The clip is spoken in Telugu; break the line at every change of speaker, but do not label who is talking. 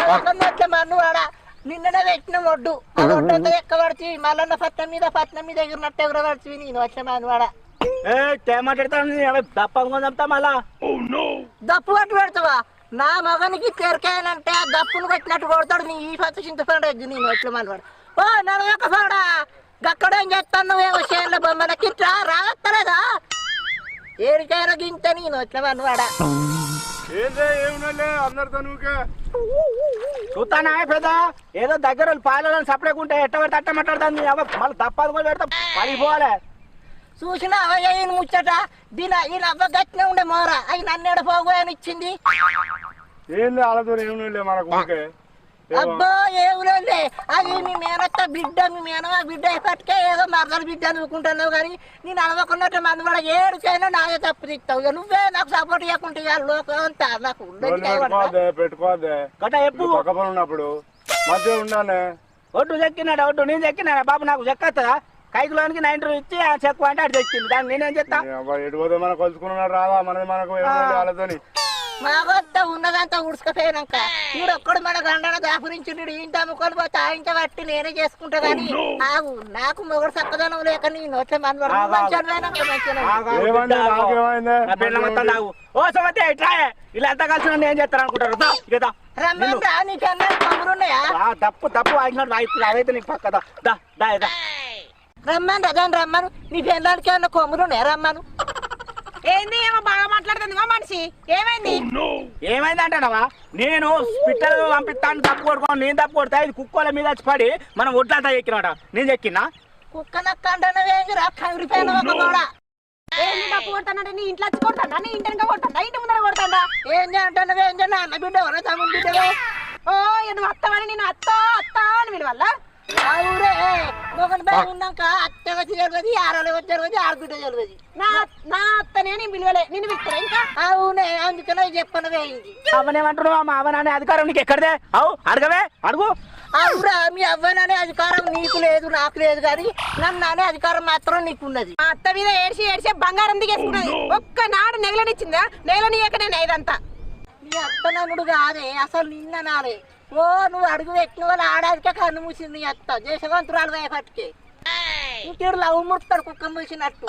మన్ను వాడ నిన్ననే పెట్టిన ఒడ్డు ఆ ఒడ్డు అంతా ఎక్కబడిచి మల్లన్న పట్నం మీద ఎగిరినట్టు ఎగురబడిచి నేను వచ్చే మన్ను వాడ
దప్ప మళ్ళా
దప్పు పట్టు పెడతావా నా మగనికి తెరకాయనంటే ఆ దప్పును కట్టినట్టు కొడతాడు నీ ఈ పచ్చి చింతపండు ఎగ్గు నేను వచ్చే మన్ను ఓ నడవక పాడా గక్కడేం చేస్తాను నువ్వేమో చేనుల బొమ్మలకి రావత్తలేదా ఏడికైనా గింత నేను వచ్చిన మన్ను వాడ
చూస్తానా పెద్ద ఏదో దగ్గర పాలని సపరేకుంటే ఎట్ట పెడితే అట్ట మాట్లాడుతుంది మళ్ళీ తప్పదు కూడా పెడతా పడిపోవాలి
చూసిన అవయ్య ముచ్చట ఈయన అవ్వ గట్టిన ఉండే మోర అవి నన్నేడ పోగు అని ఇచ్చింది
ఏంది వాళ్ళతో ఏమీ మనకు
అబ్బో ఏములే అది మీ మేనత్త బిడ్డ మీ మేనవా బిడ్డ ఎప్పటికే ఏదో మరదల బిడ్డ అనుకుంటున్నావు కానీ నేను అనవకున్నట్టు మంది కూడా ఏడుకైనా నాదే తప్పు తిస్తావు నువ్వే నాకు సపోర్ట్ చేయకుంటే లోకం అంతా నాకు
పెట్టుకోవద్దే ఉన్నప్పుడు మధ్య ఉండాలి
ఒడ్డు చెక్కినాడు ఒడ్డు నేను చెక్కినా బాబు నాకు చెక్కస్తుందా కైకులోనికి 90 ఇచ్చి చెక్కు అంటే అటు తెచ్చింది దాన్ని నేనేం చెప్తా
ఎటు పోతే మనం కలుసుకున్నాడు రాదా మనది మనకు వాళ్ళతోని
మాకొత్త ఉన్నదంతా ఉడుచుకపోయినాక ఈడొక్కడు మన గండన దాపురించుడు ఇంత అమ్ముకొని పోతే ఇంత బట్టి నేనే చేసుకుంటా కానీ నాకు మొగడు చక్కదనం లేక నేను వచ్చే
ఇలా ఎంత కలిసి ఏం చేస్తారు అనుకుంటారు
రమ్మంటా నీకన్నా కబురున్నాయా
తప్పు వాయినట్టు అవైతే నీకు పక్కదా
రమ్మను దాన్ని రమ్మను నీ పెళ్ళానికి ఏమన్నా కొమ్ములున్నాయా రమ్మను
ఏంది ఏమో బాగా మాట్లాడుతుంది మనిషి ఏమైంది
ఏమైంది అంటావా నేను పిట్టలు పంపిస్తాను తప్పు కొడుకోను నేను తప్పు కొడతా ఇది కుక్కల మీద వచ్చి పడి మనం ఒడ్లంతా ఎక్కినట నేను ఎక్కినా
కుక్క నక్క అంటున్నావేంగిరా కంగిరిపోయిన ఒక కూడా
ఏంది తప్పు కొడతానంటే నీ ఇంట్లో వచ్చి కొడతాడా నీ ఇంటి కొడతాడా ఇంటి ముందర కొడతాడా
ఏం చేయంటున్నావే ఏం చేయ అన్న బిడ్డ ఎవరో తమ్ముడు బిడ్డవే
ఓ నువ్వు అత్తమని నేను అత్త అని విని వల్ల
ఊరే మొగలు బాగా ఉన్నాక అత్తగా తెలియదు ఆడలు తెలియదు ఆడబిడ్డ తెలియదు
నా అత్తనే నేను పిలవలే నేను పిలుస్తాను ఇంకా
అవునే అందుకనే చెప్పను వేయింది
అవనేమంటున్నావు మా అవననే అధికారం నీకు ఎక్కడదే అవు అడగవే అడుగు
అవురా మీ అవ్వననే అధికారం నీకు లేదు నాకు లేదు కానీ నన్ను అనే అధికారం మాత్రం నీకున్నది
మా అత్త మీద ఏడ్చి బంగారం దిగేసుకున్నది ఒక్కనాడు నెగలనిచ్చిందా నెగలనియక నేను ఇదంతా
నీ అత్త నన్నుడు కాదే అసలు నిన్న నాలే ఓ నువ్వు అడుగు పెట్టిన వాళ్ళు ఆడాదికే కన్ను మూసింది నీ అత్త దేశవంతురాలు పట్టుకే ఇంకేడు లవ్ ముడతాడు కుక్క మూసినట్టు